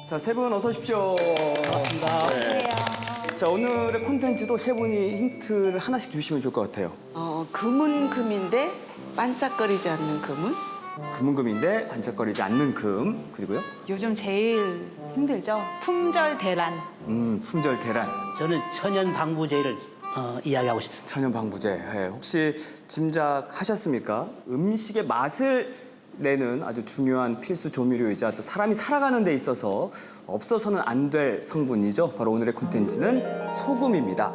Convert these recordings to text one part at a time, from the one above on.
자, 세 분 어서 오십시오. 반갑습니다. 네. 자, 오늘의 콘텐츠도 세 분이 힌트를 하나씩 주시면 좋을 것 같아요. 금은 금인데 반짝거리지 않는 금은? 금은 금인데 반짝거리지 않는 금. 그리고요. 요즘 제일 힘들죠. 품절 대란. 품절 대란. 저는 천연 방부제를 이야기하고 싶습니다. 천연 방부제. 네, 혹시 짐작하셨습니까? 음식의 맛을 내는 아주 중요한 필수 조미료이자 또 사람이 살아가는 데 있어서 없어서는 안 될 성분이죠. 바로 오늘의 콘텐츠는 소금입니다.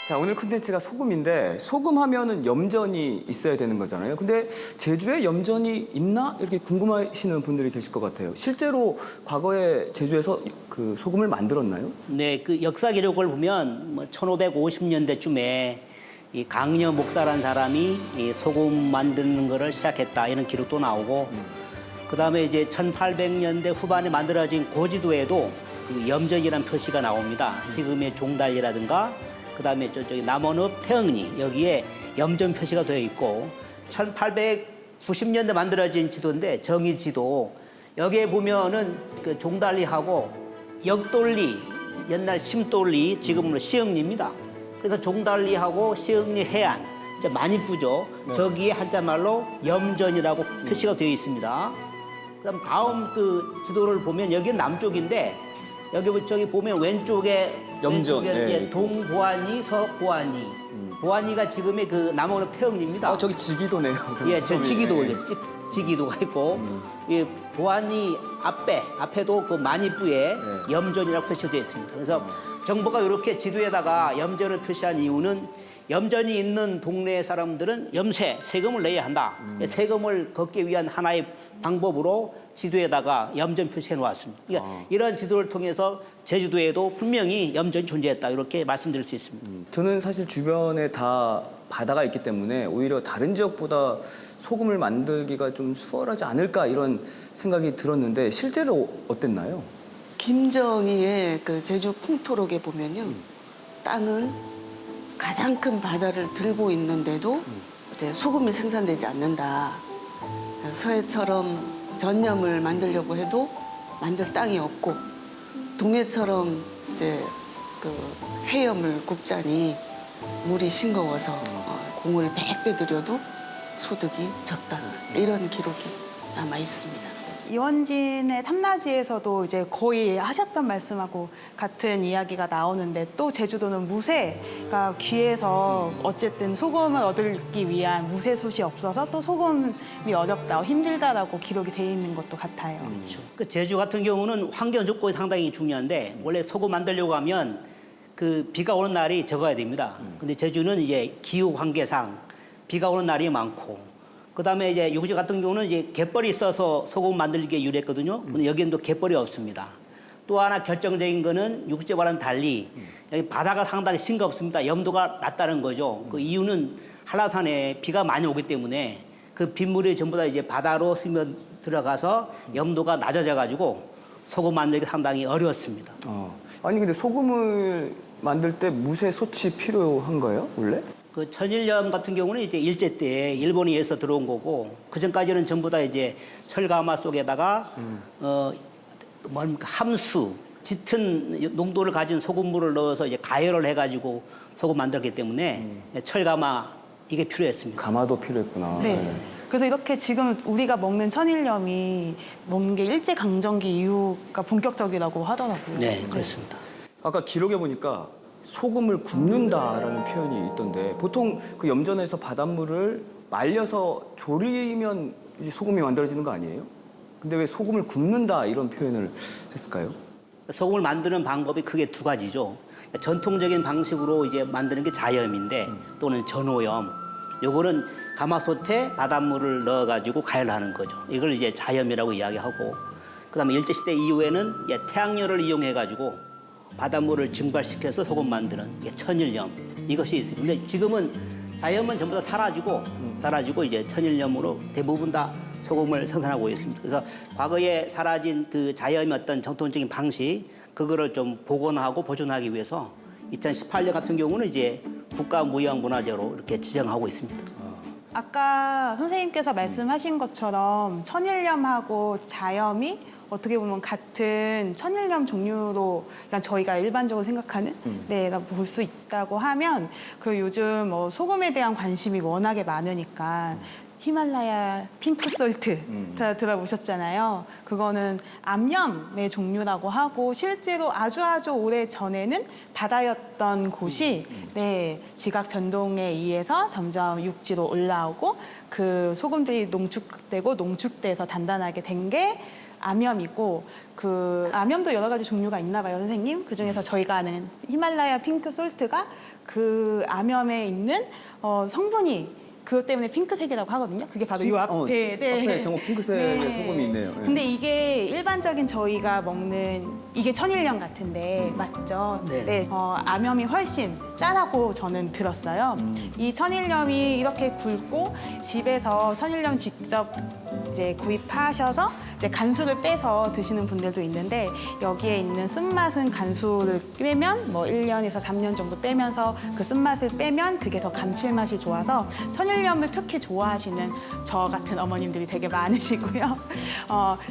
자, 오늘 콘텐츠가 소금인데 소금 하면은 염전이 있어야 되는 거잖아요. 근데 제주에 염전이 있나? 이렇게 궁금하시는 분들이 계실 것 같아요. 실제로 과거에 제주에서 그 소금을 만들었나요? 네, 그 역사 기록을 보면 1550년대쯤에 이 강녀 목사라는 사람이 이 소금 만드는 거를 시작했다 이런 기록도 나오고 그다음에 이제 1800년대 후반에 만들어진 고지도에도 그 염전이라는 표시가 나옵니다. 지금의 종달리라든가 그다음에 저쪽에 남원읍 태흥리 여기에 염전 표시가 되어 있고 1890년대 만들어진 지도인데 정의 지도 여기에 보면은 그 종달리하고 역돌리 옛날 심돌리 지금은 시흥리입니다. 그래서 종달리하고 시흥리 해안 이제 많이 뿌죠. 네. 저기에 한자말로 염전이라고 표시가 되어 있습니다. 그다음 다음 그 지도를 보면 여기는 남쪽인데 여기 저기 보면 왼쪽에 염전, 왼쪽에 네. 이제 동보안리, 서보안리. 보안리가 지금의 그 남원읍 태흥리입니다. 저기 지기도네요. 예, 저 지기도 예. 이제 지기도가 있고 이 보안리 앞에도 그 만이부에 네. 염전이라고 표시되어 있습니다. 그래서 정부가 이렇게 지도에다가 염전을 표시한 이유는 염전이 있는 동네 사람들은 세금을 내야 한다. 세금을 걷기 위한 하나의 방법으로 지도에다가 염전 표시해 놓았습니다. 그러니까 이런 지도를 통해서 제주도에도 분명히 염전이 존재했다. 이렇게 말씀드릴 수 있습니다. 저는 사실 주변에 다 바다가 있기 때문에 오히려 다른 지역보다 소금을 만들기가 좀 수월하지 않을까 이런 생각이 들었는데 실제로 어땠나요? 김정희의 그 제주 풍토록에 보면요. 땅은 가장 큰 바다를 들고 있는데도 이제 소금이 생산되지 않는다. 서해처럼 전염을 만들려고 해도 만들 땅이 없고 동해처럼 이제 그 해염을 굽자니 물이 싱거워서 공을 100배 들여도 소득이 적다. 이런 기록이 남아 있습니다. 이원진의 탐라지에서도 이제 거의 하셨던 말씀하고 같은 이야기가 나오는데 또 제주도는 무쇠가 귀해서 어쨌든 소금을 얻기 위한 무쇠솥이 없어서 또 소금이 어렵다, 힘들다라고 기록이 돼 있는 것도 같아요. 그 제주 같은 경우는 환경 조건이 상당히 중요한데 원래 소금 만들려고 하면 그 비가 오는 날이 적어야 됩니다. 근데 제주는 이제 기후 관계상 비가 오는 날이 많고 그다음에 이제 육지 같은 경우는 이제 갯벌이 있어서 소금 만들기에 유리했거든요. 근데 여기는 또 갯벌이 없습니다. 또 하나 결정적인 거는 육지와는 달리 여기 바다가 상당히 싱겁습니다. 염도가 낮다는 거죠. 그 이유는 한라산에 비가 많이 오기 때문에 그 빗물이 전부 다 이제 바다로 스며 들어가서 염도가 낮아져 가지고 소금 만들기 상당히 어려웠습니다. 아니 근데 소금을 만들 때 무쇠솥이 필요한 거예요, 원래? 그 천일염 같은 경우는 이제 일제 때 일본에 의해서 들어온 거고 그 전까지는 전부 다 이제 철가마 속에다가 함수 짙은 농도를 가진 소금물을 넣어서 이제 가열을 해가지고 소금 만들었기 때문에 철가마 이게 필요했습니다. 가마도 필요했구나. 네. 그래서 이렇게 지금 우리가 먹는 천일염이 먹는 게 일제강점기 이후가 본격적이라고 하더라고요. 네, 그렇습니다. 아까 기록에 보니까 소금을 굽는다라는 표현이 있던데 보통 그 염전에서 바닷물을 말려서 조리면 이제 소금이 만들어지는 거 아니에요? 근데 왜 소금을 굽는다 이런 표현을 했을까요? 소금을 만드는 방법이 크게 두 가지죠. 전통적인 방식으로 이제 만드는 게 자염인데 또는 전오염. 요거는 가마솥에 바닷물을 넣어가지고 가열하는 거죠. 이걸 이제 자염이라고 이야기하고, 그다음에 일제시대 이후에는 이제 태양열을 이용해가지고 바닷물을 증발시켜서 소금 만드는 게 천일염, 이것이 있습니다. 근데 지금은 자염은 전부 다 사라지고 이제 천일염으로 대부분 다 소금을 생산하고 있습니다. 그래서 과거에 사라진 그 자염의 어떤 정통적인 방식, 그거를 좀 복원하고 보존하기 위해서 2018년 같은 경우는 이제 국가무형문화재로 이렇게 지정하고 있습니다. 아까 선생님께서 말씀하신 것처럼 천일염하고 자염이 어떻게 보면 같은 천일염 종류로 그냥 저희가 일반적으로 생각하는 볼 수 있다고 하면 그 요즘 뭐 소금에 대한 관심이 워낙에 많으니까 히말라야 핑크솔트 다 들어보셨잖아요. 그거는 암염의 종류라고 하고 실제로 아주 오래 전에는 바다였던 곳이 지각 변동에 의해서 점점 육지로 올라오고 그 소금들이 농축돼서 단단하게 된 게 암염이고, 그 암염도 여러 가지 종류가 있나 봐요, 선생님. 그중에서 저희가 아는 히말라야 핑크솔트가 그 암염에 있는 성분이 그것 때문에 핑크색이라고 하거든요. 그게 바로 이 앞에. 앞에 정말 핑크색의 소금이 있네요. 네. 근데 이게 일반적인 저희가 먹는 이게 천일염 같은데 맞죠? 네. 암염이 훨씬 짜다고 저는 들었어요. 이 천일염이 이렇게 굵고 집에서 천일염 직접 이제 구입하셔서 이제 간수를 빼서 드시는 분들도 있는데, 여기에 있는 쓴맛은 간수를 빼면 뭐 1년에서 3년 정도 빼면서 그 쓴맛을 빼면 그게 더 감칠맛이 좋아서 천일염을 특히 좋아하시는 저 같은 어머님들이 되게 많으시고요.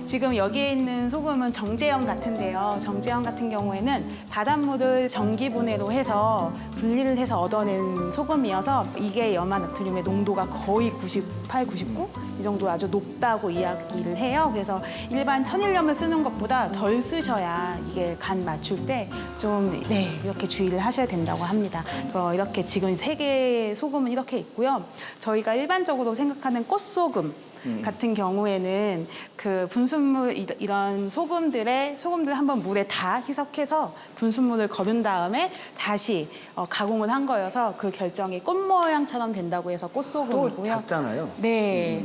지금 여기에 있는 소금은 정제염 같은데요. 정제염 같은 경우에는 바닷물을 전기분해로 해서 분리를 해서 얻어낸 소금이어서 이게 염화나트륨의 농도가 거의 98, 99 이 정도 아주 높다고 이야기를 해요. 그래서 일반 천일염을 쓰는 것보다 덜 쓰셔야 이게 간 맞출 때 좀 이렇게 주의를 하셔야 된다고 합니다. 이렇게 지금 3개의 소금은 이렇게 있고요. 저희가 일반적으로 생각하는 꽃소금 같은 경우에는 그 분순물 이런 소금들 한번 물에 다 희석해서 분순물을 거둔 다음에 다시 가공을 한 거여서 그 결정이 꽃 모양처럼 된다고 해서 꽃소금이고요. 또 작잖아요. 네,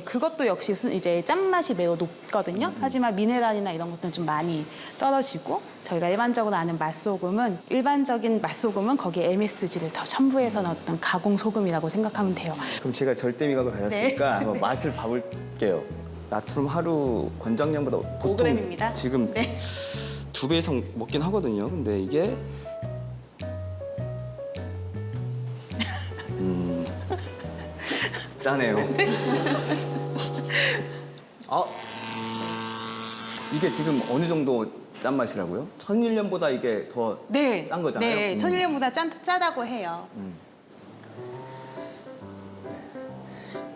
그것도 역시 이제 짠맛이 매우 높거든요. 하지만 미네랄이나 이런 것들은 좀 많이 떨어지고, 저희가 일반적으로 아는 일반적인 맛소금은 거기에 MSG를 더 첨부해서 넣었던 가공 소금이라고 생각하면 돼요. 그럼 제가 절대 미각을 가졌으니까 한번 맛을 봐볼게요. 나트륨 하루 권장량보다 보통 5g입니다. 지금 2배 이상 먹긴 하거든요. 근데 이게 짜네요. 이게 지금 어느 정도 짠맛이라고요? 천일염보다 이게 더 싼 거잖아요. 네, 천일염보다 짜다고 해요.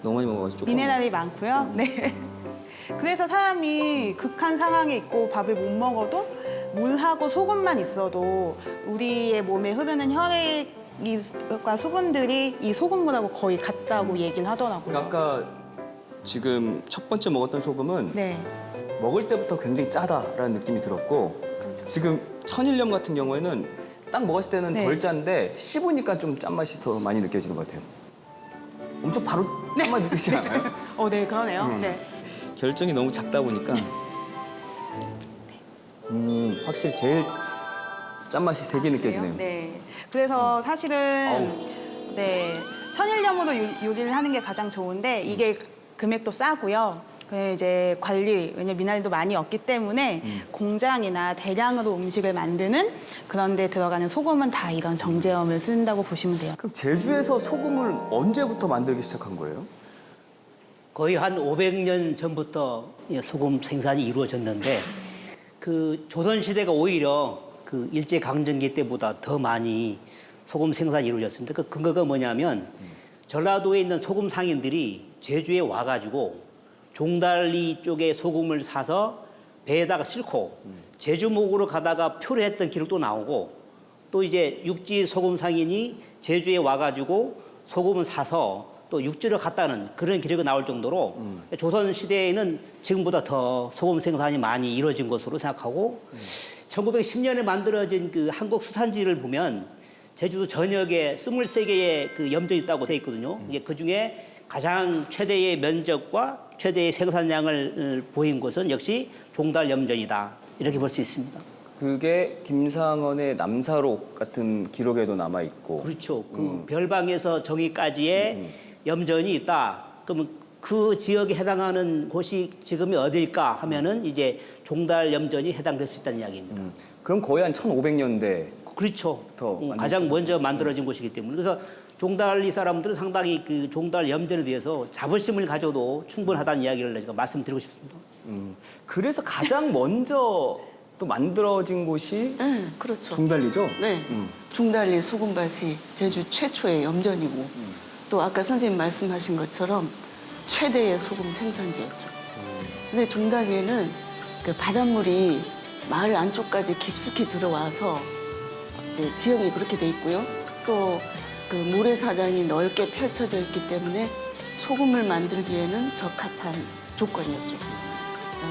너무 많이 먹어서 조금. 미네랄이 많고요. 네. 그래서 사람이 극한 상황에 있고 밥을 못 먹어도 물하고 소금만 있어도 우리의 몸에 흐르는 혈액과 수분들이 이 소금물하고 거의 같다고 얘기를 하더라고요. 아까 지금 첫 번째 먹었던 소금은 네. 먹을 때부터 굉장히 짜다라는 느낌이 들었고, 지금 천일염 같은 경우에는 딱 먹었을 때는 네. 덜 짠데 씹으니까 좀 짠맛이 더 많이 느껴지는 것 같아요. 엄청 바로 짠맛 느끼지 않아요? 네, 그러네요. 네. 결정이 너무 작다 보니까 확실히 제일 짠맛이 세게 느껴지네요. 네. 그래서 사실은 천일염으로 요리를 하는 게 가장 좋은데 이게 금액도 싸고요. 이제 관리, 왜냐면 미나리도 많이 없기 때문에 공장이나 대량으로 음식을 만드는 그런 데 들어가는 소금은 다 이런 정제염을 쓴다고 보시면 돼요. 그럼 제주에서 소금을 언제부터 만들기 시작한 거예요? 거의 한 500년 전부터 소금 생산이 이루어졌는데, 그 조선시대가 오히려 그 일제강점기 때보다 더 많이 소금 생산이 이루어졌습니다. 그 근거가 뭐냐면 전라도에 있는 소금 상인들이 제주에 와가지고 종달리 쪽에 소금을 사서 배에다가 싣고 제주목으로 가다가 표류했던 기록도 나오고, 또 이제 육지 소금 상인이 제주에 와가지고 소금을 사서 또 육지를 갔다는 그런 기록이 나올 정도로 조선 시대에는 지금보다 더 소금 생산이 많이 이루어진 것으로 생각하고 1910년에 만들어진 그 한국 수산지를 보면 제주도 전역에 23개의 그 염전이 있다고 돼 있거든요. 이게 그 중에 가장 최대의 면적과 최대의 생산량을 보인 곳은 역시 종달 염전이다. 이렇게 볼 수 있습니다. 그게 김상헌의 남사록 같은 기록에도 남아 있고. 그렇죠. 그 별방에서 정의까지의 염전이 있다. 그러면 그 지역에 해당하는 곳이 지금이 어딜까 하면은 이제 종달 염전이 해당될 수 있다는 이야기입니다. 그럼 거의 한 1500년대. 그렇죠. 만들 가장 먼저 만들어진 곳이기 때문에 그래서 종달리 사람들은 상당히 그 종달 염전에 대해서 자부심을 가져도 충분하다는 이야기를 제가 말씀드리고 싶습니다. 그래서 가장 먼저 또 만들어진 곳이 네, 그렇죠. 종달리죠? 네, 종달리 소금밭이 제주 최초의 염전이고 또 아까 선생님 말씀하신 것처럼 최대의 소금 생산지였죠. 근데 종달리에는 그 바닷물이 마을 안쪽까지 깊숙이 들어와서 이제 지형이 그렇게 돼 있고요. 또 그 모래사장이 넓게 펼쳐져 있기 때문에 소금을 만들기에는 적합한 조건이었죠.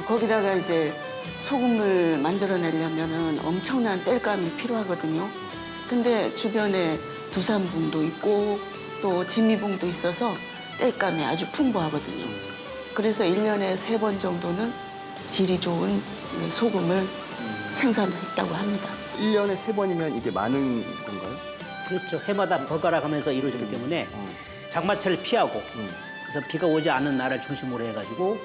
거기다가 이제 소금을 만들어내려면은 엄청난 땔감이 필요하거든요. 근데 주변에 두산봉도 있고 또 지미봉도 있어서 땔감이 아주 풍부하거든요. 그래서 1년에 3번 정도는 질이 좋은 소금을 생산했다고 합니다. 1년에 3번이면 이게 많은 건가요? 그렇죠. 해마다 번갈아 가면서 이루어지기 때문에 장마철을 피하고 그래서 비가 오지 않는 날을 중심으로 해가지고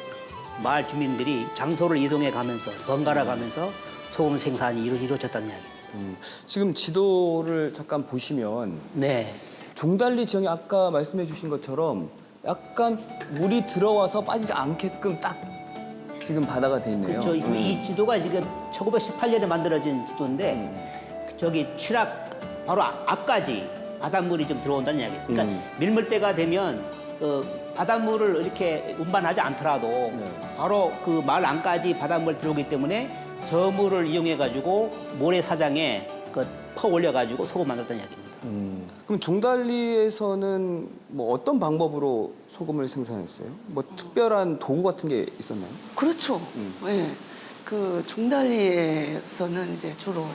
마을 주민들이 장소를 이동해 가면서 번갈아 가면서 소금 생산이 이루어졌다는 이야기입니다. 지금 지도를 잠깐 보시면 네. 종달리 지형이 아까 말씀해 주신 것처럼 약간 물이 들어와서 빠지지 않게끔 딱 지금 바다가 돼 있네요. 그렇죠. 이 지도가 지금 1918년에 만들어진 지도인데 저기 취락 바로 앞까지 바닷물이 좀 들어온다는 이야기예요. 그러니까 밀물때가 되면 바닷물을 이렇게 운반하지 않더라도 바로 그 마을 안까지 바닷물 들어오기 때문에 저 물을 이용해 가지고 모래사장에 퍼 올려 가지고 소금 만들었다는 이야기입니다. 그럼 종달리에서는 뭐 어떤 방법으로 소금을 생산했어요? 뭐 특별한 도구 같은 게 있었나요? 그렇죠. 예. 그 종달리에서는 이제 주로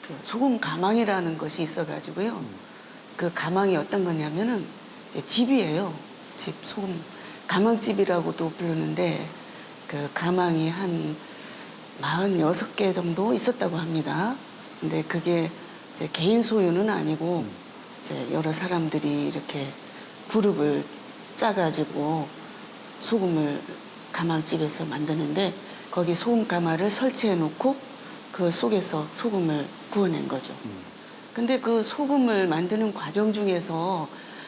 그 소금 가망이라는 것이 있어가지고요. 그 가망이 어떤 거냐면은 집이에요. 집, 소금 가망집이라고도 부르는데 그 가망이 한 46개 정도 있었다고 합니다. 근데 그게 이제 개인 소유는 아니고 이제 여러 사람들이 이렇게 그룹을 짜가지고 소금을 가망집에서 만드는데 거기 소금 가마를 설치해 놓고 그 속에서 소금을 구워낸 거죠. 근데 그 소금을 만드는 과정 중에서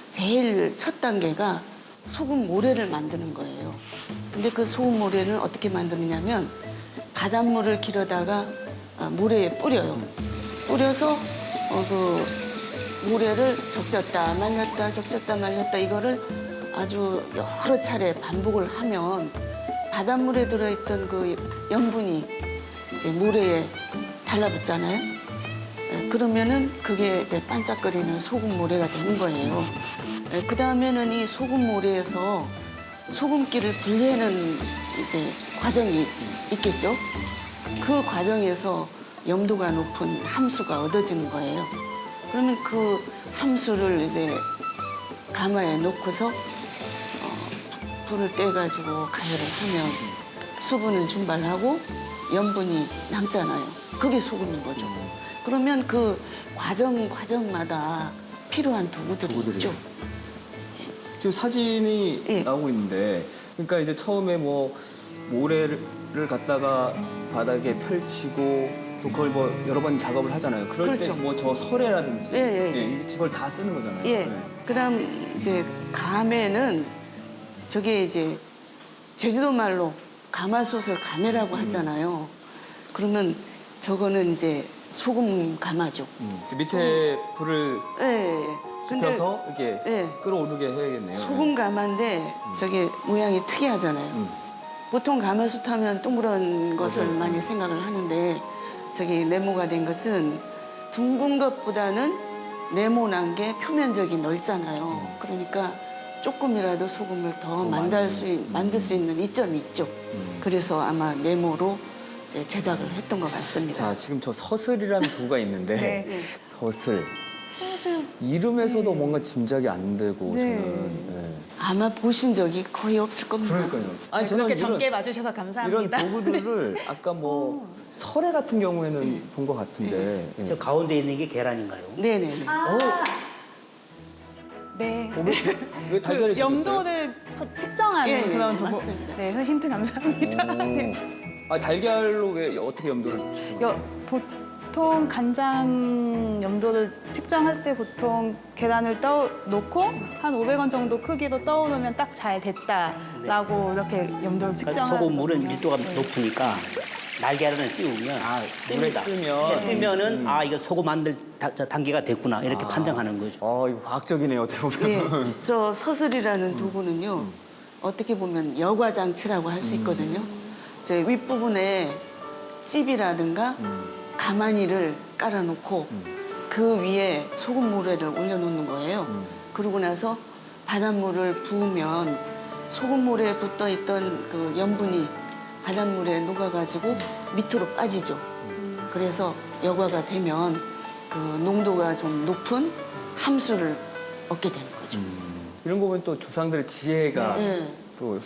제일 첫 단계가 소금 모래를 만드는 거예요. 근데 그 소금 모래는 어떻게 만드느냐면 바닷물을 길어다가 모래에 뿌려요. 뿌려서 그 모래를 적셨다 말렸다 적셨다 말렸다 이거를 아주 여러 차례 반복을 하면 바닷물에 들어있던 그 염분이 이제 모래에 달라붙잖아요. 그러면은 그게 이제 반짝거리는 소금 모래가 되는 거예요. 그 다음에는 이 소금 모래에서 소금기를 분리하는 이제 과정이 있겠죠. 그 과정에서 염도가 높은 함수가 얻어지는 거예요. 그러면 그 함수를 이제 가마에 놓고서 불을 떼가지고 가열을 하면 수분은 증발하고 염분이 남잖아요. 그게 소금인 거죠. 그러면 그 과정마다 필요한 도구들이 있죠. 지금 사진이 예. 나오고 있는데, 그러니까 이제 처음에 뭐 모래를 갖다가 바닥에 펼치고 또 그걸 뭐 여러 번 작업을 하잖아요. 그럴 그렇죠. 때 뭐 저 서래라든지 예. 이걸 다 쓰는 거잖아요. 예. 그다음 이제 감에는 저게 이제 제주도 말로 가마솥을 가매라고 하잖아요. 그러면 저거는 이제 소금 가마죠. 그 밑에 불을 예. 근데 지펴서 이렇게 예. 끌어오르게 해야겠네요. 소금 가마인데 저게 모양이 특이하잖아요. 보통 가마솥 하면 동그란 것을 맞아요. 많이 생각을 하는데 저기 네모가 된 것은 둥근 것보다는 네모난 게 표면적이 넓잖아요. 그러니까 조금이라도 소금을 더 만들 수 있는 이점이 있죠. 그래서 아마 네모로 이제 제작을 했던 것 같습니다. 자, 지금 저 서슬이라는 도가 있는데 네. 서슬. 이름에서도 뭔가 짐작이 안 되고 네. 저는. 네. 아마 보신 적이 거의 없을 겁니다. 그러니까요. 아니 그렇게 저는 적게 봐주셔서 이런 감사합니다. 도구들을 아까 뭐 설에 같은 경우에는 본 것 같은데. 예. 저 가운데 있는 게 계란인가요? 네네네. 네. 왜 달걀이 그 염도를 측정하는 예, 그런 도구. 맞습니다. 네, 힌트 감사합니다. 네. 아 달걀로 왜 어떻게 염도를 측정해요? 보통 간장 염도를 측정할 때 보통 계란을 놓고 한 500원 정도 크기로 떠오르면 딱 잘 됐다라고 이렇게 염도를 측정하는 소금물은 거거든요. 밀도가 네. 높으니까 날계란을 띄우면 물에 뜹니다. 뜨면. 뜨면은 아 이거 소금 만들 단계가 됐구나 이렇게 판정하는 거죠. 이거 과학적이네요 어떻게 보면. 예, 저 서슬이라는 도구는요, 어떻게 보면 여과장치라고 할 수 있거든요. 저 윗부분에 찝이라든가 가마니를 깔아놓고 그 위에 소금물회를 올려놓는 거예요. 그러고 나서 바닷물을 부으면 소금물에 붙어있던 그 염분이 바닷물에 녹아가지고 밑으로 빠지죠. 그래서 여과가 되면 그 농도가 좀 높은 함수를 얻게 되는 거죠. 이런 거 보면 또 조상들의 지혜가 네. 또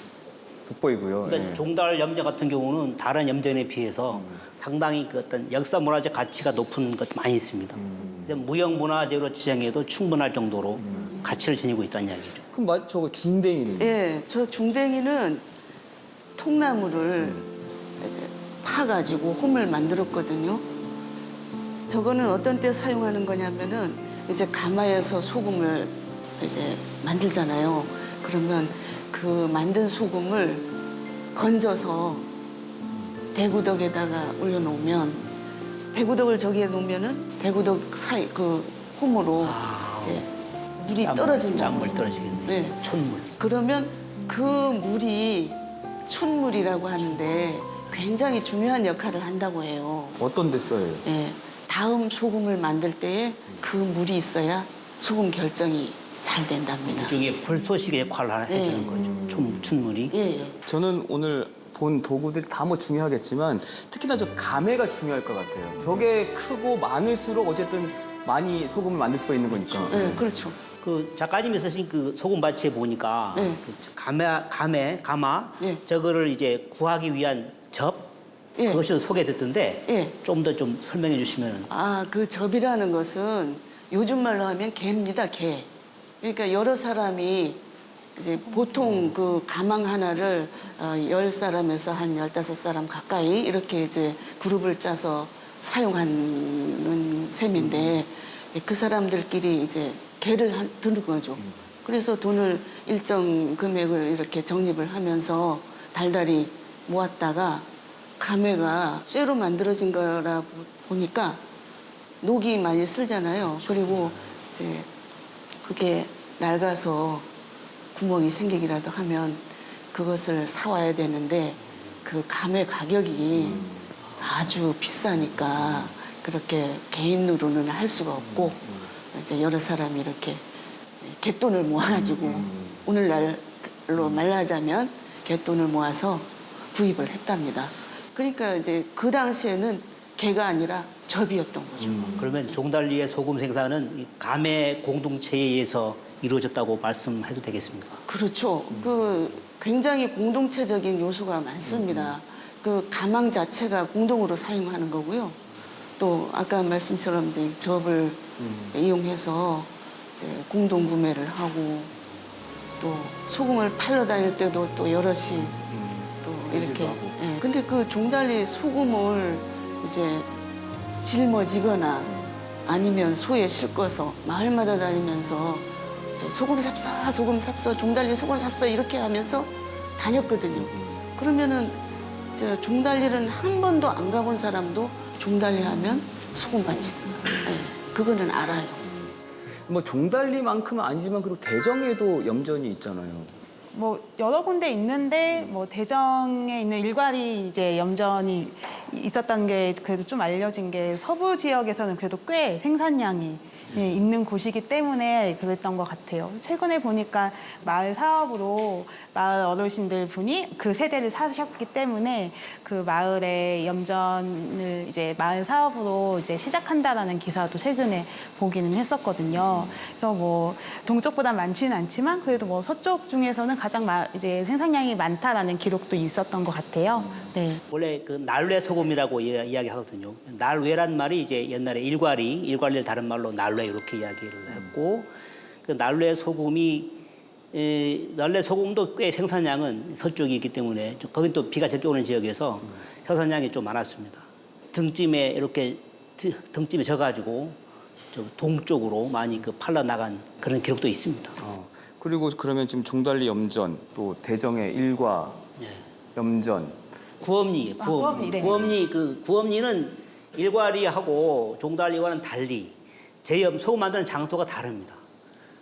돋보이고요. 그러니까 예. 종달 염전 같은 경우는 다른 염전에 비해서 상당히 그 어떤 역사 문화적 가치가 높은 것 많이 있습니다. 이제 무형 문화재로 지정해도 충분할 정도로 가치를 지니고 있다는 이야기죠. 그럼 저거 중댕이는? 예, 저 중댕이는 통나무를 이제 파가지고 홈을 만들었거든요. 저거는 어떤 때 사용하는 거냐면은 이제 가마에서 소금을 이제 만들잖아요. 그러면 그 만든 소금을 건져서 대구덕에다가 올려놓으면 대구덕을 저기에 놓으면은 대구덕 사이 그 홈으로 이제 물이 떨어진다. 짠물 떨어지겠네. 네. 촌물. 그러면 그 물이 춘물이라고 하는데 굉장히 중요한 역할을 한다고 해요. 어떤 데 써요? 예, 다음 소금을 만들 때에 그 물이 있어야 소금 결정이 잘 된답니다. 일종의 불쏘시개 역할을 하나 해주는 거죠. 춘물이. 예, 예. 저는 오늘 본 도구들이 다 뭐 중요하겠지만 특히나 저 가매가 중요할 것 같아요. 저게 크고 많을수록 어쨌든 많이 소금을 만들 수가 있는 거니까. 예, 그렇죠. 그 작가님이 쓰신 그 소금 바치에 보니까 네. 그 가마 네. 저거를 이제 구하기 위한 접 예. 그것이 소개됐던데 예. 좀 더 좀 설명해 주시면. 아, 그 접이라는 것은 요즘 말로 하면 개입니다, 개. 그러니까 여러 사람이 이제 보통 그 가망 하나를 10사람에서 한 15사람 가까이 이렇게 이제 그룹을 짜서 사용하는 셈인데 그 사람들끼리 이제 개를 드는 거죠. 그래서 돈을 일정 금액을 이렇게 적립을 하면서 달달이 모았다가 가매가 쇠로 만들어진 거라 보니까 녹이 많이 슬잖아요. 그리고 이제 그게 낡아서 구멍이 생기기라도 하면 그것을 사와야 되는데 그 가매 가격이 아주 비싸니까 그렇게 개인으로는 할 수가 없고 이제 여러 사람이 이렇게 갯돈을 모아가지고 오늘날로 말하자면 갯돈을 모아서 구입을 했답니다. 그러니까 이제 그 당시에는 개가 아니라 접이었던 거죠. 그러면 종달리의 소금 생산은 이 가매 공동체에 의해서 이루어졌다고 말씀해도 되겠습니까? 그렇죠. 그 굉장히 공동체적인 요소가 많습니다. 그 가망 자체가 공동으로 사용하는 거고요. 또 아까 말씀처럼 이제 접을 이용해서 이제 공동 구매를 하고 또 소금을 팔러 다닐 때도 또 여럿이 또 이렇게. 예. 근데 그 종달리 소금을 이제 짊어지거나 아니면 소에 싣고서 마을마다 다니면서 소금 삽사, 소금 삽사, 종달리 소금 삽사 이렇게 하면서 다녔거든요. 그러면은 저 종달리는 한 번도 안 가본 사람도 종달리 하면 소금 바치다. 네, 그거는 알아요. 뭐 종달리만큼은 아니지만 그리고 대정에도 염전이 있잖아요. 뭐 여러 군데 있는데 뭐 대정에 있는 일괄이 이제 염전이 있었던 게 그래도 좀 알려진 게 서부 지역에서는 그래도 꽤 생산량이 있는 곳이기 때문에 그랬던 것 같아요. 최근에 보니까 마을 사업으로 마을 어르신들 분이 그 세대를 사셨기 때문에 그 마을의 염전을 이제 마을 사업으로 이제 시작한다라는 기사도 최근에 보기는 했었거든요. 그래서 뭐 동쪽보다 많지는 않지만 그래도 뭐 서쪽 중에서는 가장 이제 생산량이 많다라는 기록도 있었던 것 같아요. 네. 원래 그 날외 소금이라고 이야기하거든요. 날외란 말이 이제 옛날에 일괄이를 다른 말로 날외 이렇게 이야기를 했고, 그 날외 소금도 꽤 생산량은 서쪽이 있기 때문에 거기 또 비가 적게 오는 지역에서 생산량이 좀 많았습니다. 등짐에 져가지고 저 동쪽으로 많이 그 팔러 나간 그런 기록도 있습니다. 그리고 그러면 지금 종달리 염전, 또 대정의 일과 염전, 구엄리, 구엄리, 네. 구엄리는 일괄이하고 종달리와는 달리 소금 만드는 장소가 다릅니다.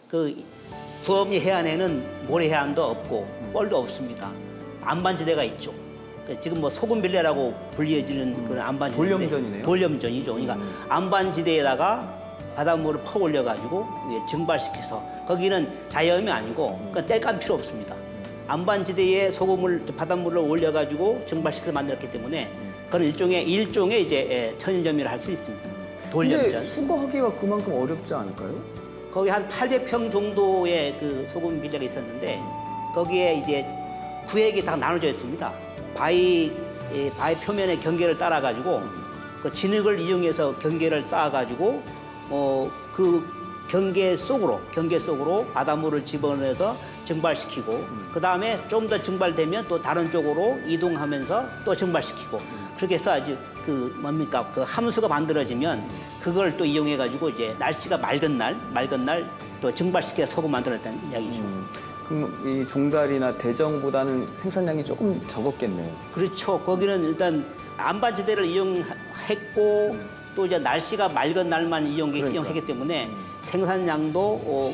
그 구엄리 해안에는 모래 해안도 없고 뻘도 없습니다. 안반지대가 있죠. 지금 뭐 소금 빌레라고 불리어지는 그런 안반지대. 돌염전이네요. 돌염전이죠. 그러니까 안반지대에다가 바닷물을 퍼 올려가지고 증발시켜서 거기는 자연이 아니고 그러니까 뗄감 필요 없습니다. 안반지대에 바닷물을 올려가지고 증발시켜서 만들었기 때문에 그건 일종의 이제 천연점유를 할 수 있습니다. 근데 돌염전. 수거하기가 그만큼 어렵지 않을까요? 거기 한 800평 정도의 그 소금 비자가 있었는데 거기에 이제 구획이 다 나눠져 있습니다. 바위 표면의 경계를 따라가지고 그 진흙을 이용해서 경계를 쌓아가지고 그 경계 속으로 바닷물을 집어넣어서 증발시키고 그 다음에 좀 더 증발되면 또 다른 쪽으로 이동하면서 또 증발시키고 그렇게 해서 아주 그 함수가 만들어지면 그걸 또 이용해 가지고 이제 날씨가 맑은 날 또 증발시켜서 소금 만들었다는 이야기죠. 그럼 이 종달이나 대정보다는 생산량이 조금 적었겠네요. 그렇죠. 거기는 일단 안반지대를 이용했고 또 이제 날씨가 맑은 날만 이용했기 때문에 생산량도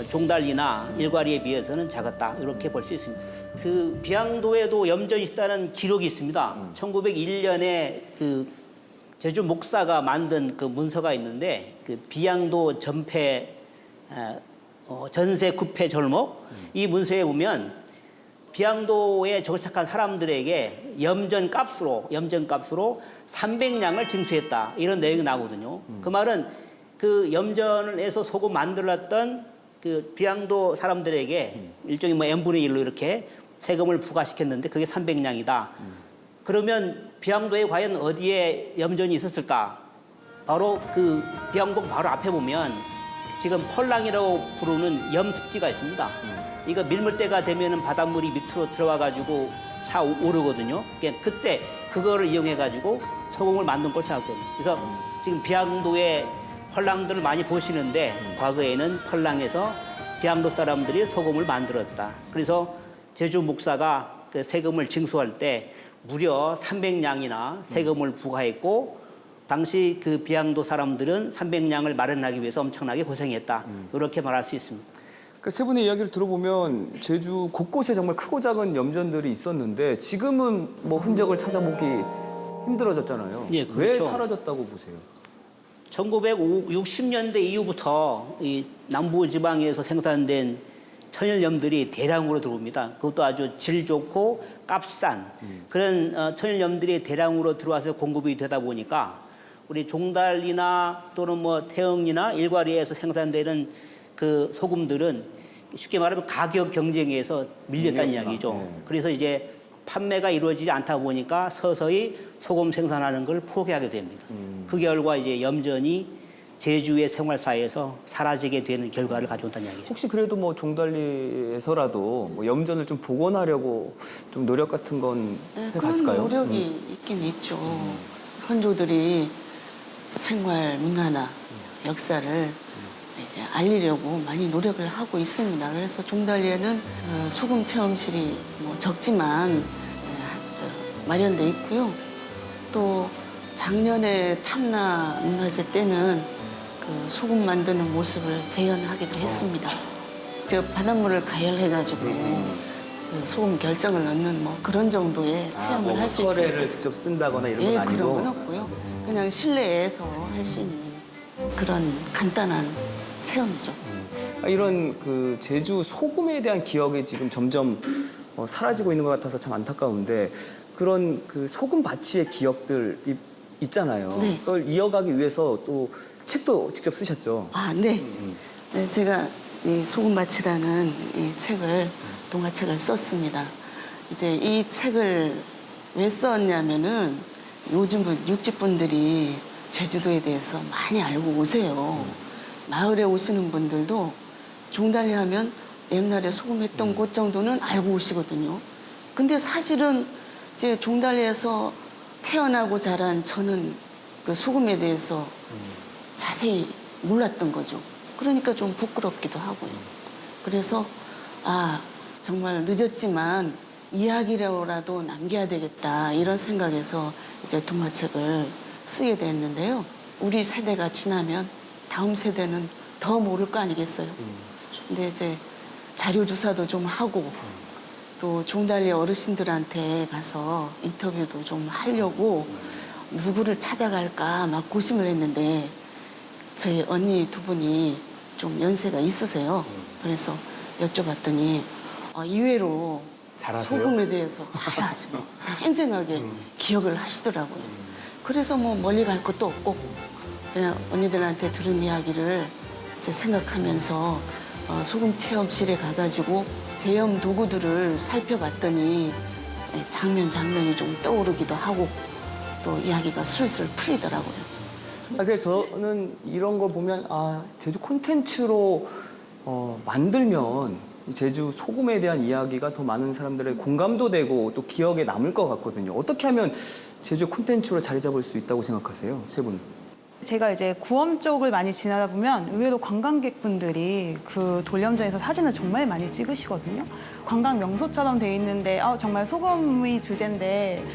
종달리나 일괄이에 비해서는 작았다 이렇게 볼 수 있습니다. 그 비양도에도 염전이 있다는 기록이 있습니다. 1901년에 그 제주 목사가 만든 그 문서가 있는데 그 비양도 전세 구패 절목 이 문서에 보면 비양도에 정착한 사람들에게 염전 값으로 300냥을 징수했다 이런 내용이 나오거든요. 그 말은 그 염전을 해서 소금 만들었던 그 비양도 사람들에게 일종의 뭐 n분의 1로 이렇게 세금을 부과시켰는데 그게 300냥이다. 그러면 비양도에 과연 어디에 염전이 있었을까? 바로 그 비양도 바로 앞에 보면 지금 펄랑이라고 부르는 염습지가 있습니다. 이거 밀물때가 되면은 바닷물이 밑으로 들어와 가지고 차 오르거든요. 그때 그거를 이용해 가지고 소금을 만든 걸 생각됩니다. 그래서 지금 비양도에 펄랑들을 많이 보시는데 과거에는 펄랑에서 비양도 사람들이 소금을 만들었다. 그래서 제주 목사가 그 세금을 징수할 때 무려 300냥이나 세금을 부과했고 당시 그 비양도 사람들은 300냥을 마련하기 위해서 엄청나게 고생했다. 이렇게 말할 수 있습니다. 그 세 분의 이야기를 들어보면 제주 곳곳에 정말 크고 작은 염전들이 있었는데 지금은 뭐 흔적을 찾아보기 힘들어졌잖아요. 예, 그렇죠. 왜 사라졌다고 보세요? 1960년대 이후부터 이 남부 지방에서 생산된 천연염들이 대량으로 들어옵니다. 그것도 아주 질 좋고 값싼 그런 천연염들이 대량으로 들어와서 공급이 되다 보니까 우리 종달이나 또는 뭐 태흥이나 일괄이에서 생산되는 그 소금들은 쉽게 말하면 가격 경쟁에서 밀렸다는 이야기죠. 네. 그래서 이제 판매가 이루어지지 않다 보니까 서서히 소금 생산하는 걸 포기하게 됩니다. 그 결과 이제 염전이 제주의 생활사에서 사라지게 되는 결과를 가져온다는 이야기죠. 혹시 그래도 뭐 종달리에서라도 뭐 염전을 좀 복원하려고 좀 노력 같은 건 해갔을까요? 그런 노력이 있긴 있죠. 선조들이 생활 문화나 역사를 이제 알리려고 많이 노력을 하고 있습니다. 그래서 종달리에는 소금 체험실이 뭐 적지만 마련돼 있고요. 또 작년에 탐나 문화제 때는 그 소금 만드는 모습을 재현하기도 했습니다. 저 바닷물을 가열해가지고 그 소금 결정을 넣는 뭐 그런 정도의 체험을 할 수 있어요. 서래를 직접 쓴다거나 이런 건 예, 아니고. 그런 건 없고요. 그냥 실내에서 할 수 있는 그런 간단한 체험이죠. 이런 그 제주 소금에 대한 기억이 지금 점점 사라지고 있는 것 같아서 참 안타까운데 그런 그 소금 바치의 기억들이 있잖아요. 네. 그걸 이어가기 위해서 또 책도 직접 쓰셨죠. 아, 네. 네, 제가 이 소금밭이라는 이 책을 동화책을 썼습니다. 이제 이 책을 왜 썼냐면은 요즘은 육지분들이 제주도에 대해서 많이 알고 오세요. 마을에 오시는 분들도 종달리 하면 옛날에 소금했던 곳 정도는 알고 오시거든요. 근데 사실은 이제 종달리에서 태어나고 자란 저는 그 소금에 대해서 자세히 몰랐던 거죠. 그러니까 좀 부끄럽기도 하고요. 그래서 아 정말 늦었지만 이야기라도 남겨야 되겠다 이런 생각에서 이제 동화책을 쓰게 됐는데요. 우리 세대가 지나면 다음 세대는 더 모를 거 아니겠어요. 근데 이제 자료 조사도 좀 하고 또 종달리 어르신들한테 가서 인터뷰도 좀 하려고 누구를 찾아갈까 막 고심을 했는데 저희 언니 두 분이 좀 연세가 있으세요. 그래서 여쭤봤더니 의외로 잘하세요? 소금에 대해서 잘 아시고 생생하게 기억을 하시더라고요. 그래서 뭐 멀리 갈 것도 없고 그냥 언니들한테 들은 이야기를 이제 생각하면서 소금 체험실에 가가지고 제염 도구들을 살펴봤더니 장면이 좀 떠오르기도 하고 또 이야기가 술술 풀리더라고요. 그래서 저는 이런 걸 보면 제주 콘텐츠로 만들면 이 제주 소금에 대한 이야기가 더 많은 사람들의 공감도 되고 또 기억에 남을 것 같거든요. 어떻게 하면 제주 콘텐츠로 자리 잡을 수 있다고 생각하세요, 세 분? 제가 이제 구엄 쪽을 많이 지나다 보면 의외로 관광객분들이 그 돌염전에서 사진을 정말 많이 찍으시거든요. 관광 명소처럼 돼 있는데 정말 소금이 주제인데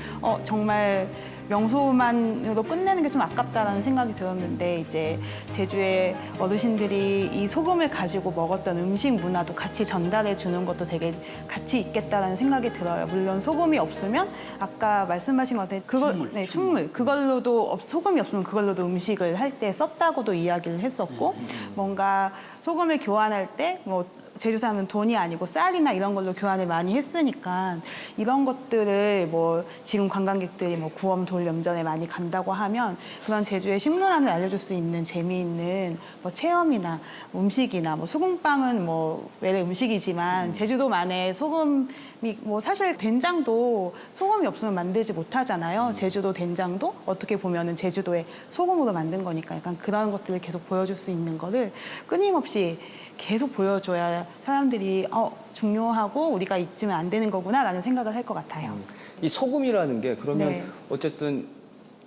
정말 명소만으로 끝내는 게 좀 아깝다라는 생각이 들었는데 이제 제주의 어르신들이 이 소금을 가지고 먹었던 음식 문화도 같이 전달해 주는 것도 되게 가치 있겠다라는 생각이 들어요. 물론 소금이 없으면 아까 말씀하신 것 같아요. 충물. 그걸로도 소금이 없으면 그걸로도 음식을 할 때 썼다고도 이야기를 했었고 뭔가 소금을 교환할 때 뭐 제주 사람은 돈이 아니고 쌀이나 이런 걸로 교환을 많이 했으니까 이런 것들을 뭐 지금 관광객들이 뭐 구엄 돌염전에 많이 간다고 하면 그런 제주의 식문화를 알려줄 수 있는 재미있는 뭐 체험이나 음식이나 뭐 소금빵은 뭐 외래 음식이지만 제주도만의 소금이 뭐 사실 된장도 소금이 없으면 만들지 못하잖아요. 제주도 된장도 어떻게 보면은 제주도의 소금으로 만든 거니까 약간 그런 것들을 계속 보여줄 수 있는 거를 끊임없이 계속 보여줘야 사람들이 중요하고 우리가 잊으면 안 되는 거구나라는 생각을 할 것 같아요. 이 소금이라는 게 그러면 네. 어쨌든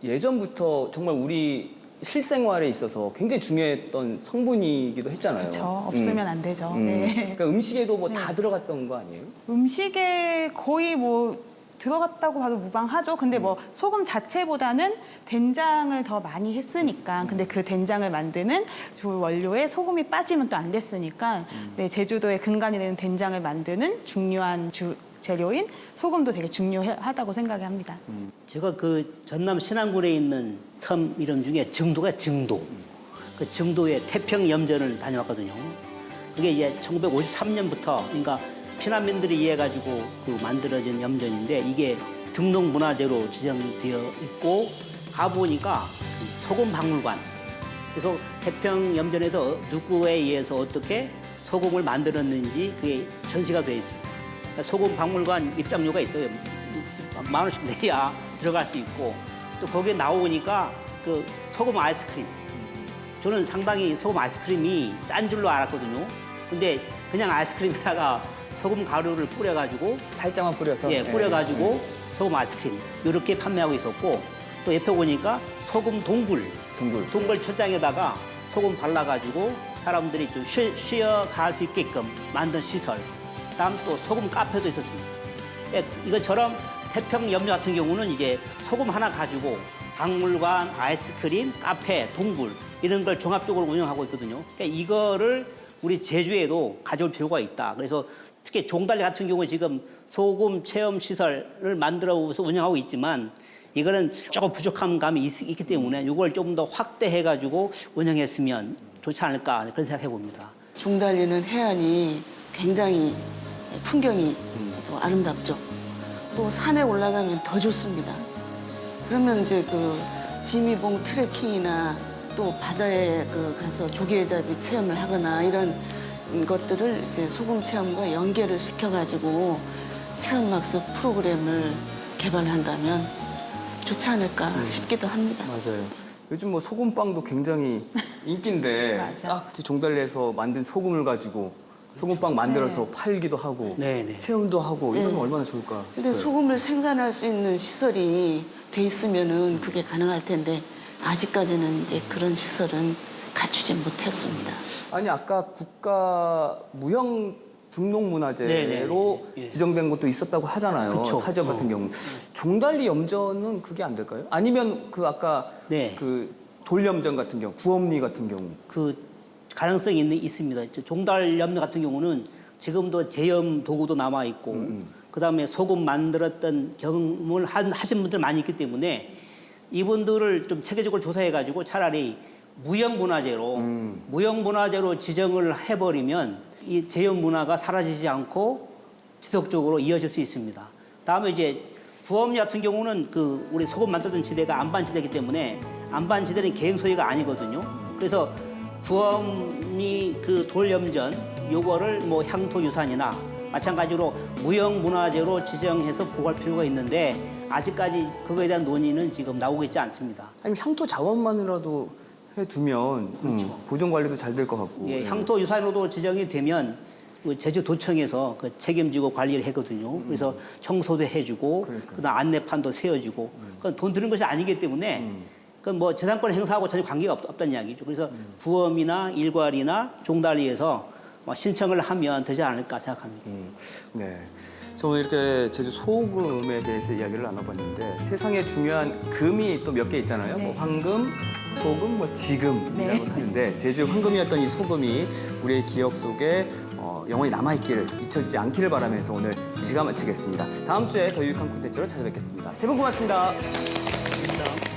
예전부터 정말 우리 실생활에 있어서 굉장히 중요했던 성분이기도 했잖아요. 그렇죠. 없으면 안 되죠. 네. 그러니까 음식에도 뭐 다 들어갔던 거 아니에요? 음식에 거의 뭐 들어갔다고 봐도 무방하죠. 근데 뭐 소금 자체보다는 된장을 더 많이 했으니까. 근데 그 된장을 만드는 주 원료에 소금이 빠지면 또 안 됐으니까. 네, 제주도의 근간이 되는 된장을 만드는 중요한 주 재료인 소금도 되게 중요하다고 생각합니다. 제가 그 전남 신안군에 있는 섬 이름 중에 증도가 증도. 그 증도에 태평염전을 다녀왔거든요. 그게 이제 1953년부터 그러니까 피난민들이 이해가지고 그 만들어진 염전인데 이게 등록문화재로 지정되어 있고 가보니까 소금 박물관. 그래서 태평염전에서 누구에 의해서 어떻게 소금을 만들었는지 그게 전시가 되어 있습니다. 그러니까 소금 박물관 입장료가 있어요. 10,000원씩 내야 들어갈 수 있고 또 거기에 나오니까 그 소금 아이스크림. 저는 상당히 소금 아이스크림이 짠 줄로 알았거든요. 근데 그냥 아이스크림에다가 소금 가루를 뿌려가지고 살짝만 뿌려서. 뿌려가지고 소금 아이스크림 이렇게 판매하고 있었고 또 옆에 보니까 소금 동굴 천장에다가 소금 발라가지고 사람들이 좀 쉬어갈 수 있게끔 만든 시설. 다음 또 소금 카페도 있었습니다. 이것처럼 태평염전 같은 경우는 이제 소금 하나 가지고 박물관, 아이스크림, 카페, 동굴 이런 걸 종합적으로 운영하고 있거든요. 그러니까 이거를 우리 제주에도 가져올 필요가 있다. 그래서 특히 종달리 같은 경우 지금 소금 체험 시설을 만들어서 운영하고 있지만 이거는 조금 부족한 감이 있기 때문에 이걸 좀 더 확대해가지고 운영했으면 좋지 않을까 그런 생각해 봅니다. 종달리는 해안이 굉장히 풍경이 또 아름답죠. 또 산에 올라가면 더 좋습니다. 그러면 이제 그 지미봉 트레킹이나 또 바다에 가서 조개잡이 체험을 하거나 이런 것들을 이제 소금 체험과 연계를 시켜가지고 체험학습 프로그램을 개발한다면 좋지 않을까 싶기도 합니다. 맞아요. 요즘 뭐 소금빵도 굉장히 인기인데 맞아. 딱그 종달래에서 만든 소금을 가지고 소금빵 만들어서 팔기도 하고 네, 네. 체험도 하고 이러면 얼마나 좋을까 근데 싶어요. 소금을 생산할 수 있는 시설이 돼 있으면은 그게 가능할 텐데 아직까지는 이제 그런 시설은 갖추지 못했습니다. 아니 아까 국가 무형 등록문화재로 네, 네. 지정된 것도 있었다고 하잖아요. 그쵸. 타지역 같은 경우. 종달리 염전은 그게 안 될까요? 아니면 그 아까 네. 그 돌염전 같은 경우, 구엄리 같은 경우. 그 가능성이 있습니다. 종달염 같은 경우는 지금도 제염 도구도 남아 있고 그다음에 소금 만들었던 경험을 하신 분들 많이 있기 때문에 이분들을 좀 체계적으로 조사해 가지고 차라리 무형문화재로 지정을 해버리면 이 제염 문화가 사라지지 않고 지속적으로 이어질 수 있습니다. 다음에 이제 구엄리 같은 경우는 그 우리 소금 만들던 지대가 안반지대이기 때문에 안반지대는 개인 소유가 아니거든요. 그래서 구엄리 그 돌염전 요거를 뭐 향토유산이나 마찬가지로 무형문화재로 지정해서 보호할 필요가 있는데 아직까지 그거에 대한 논의는 지금 나오고 있지 않습니다. 아니면 향토 자원만이라도 해두면 보존 관리도 잘 될 것 같고. 예, 향토유산으로도 지정이 되면 그 제주도청에서 그 책임지고 관리를 하거든요. 그래서 청소도 해주고 그러니까요. 그다음 안내판도 세워주고 그건 돈 드는 것이 아니기 때문에 그건 뭐 재산권 행사하고 전혀 관계가 없다는 이야기죠. 그래서 구엄이나 일괄이나 종달리에서 뭐 신청을 하면 되지 않을까 생각합니다. 네. 저 오늘 이렇게 제주 소금에 대해서 이야기를 나눠봤는데 세상에 중요한 금이 또 몇 개 있잖아요. 네. 뭐 황금, 소금, 뭐 지금이라고 네. 하는데 제주 황금이었던 이 소금이 우리의 기억 속에 영원히 남아있기를 잊혀지지 않기를 바라면서 오늘 이 시간 마치겠습니다. 다음 주에 더 유익한 콘텐츠로 찾아뵙겠습니다. 세 분 고맙습니다. 감사합니다.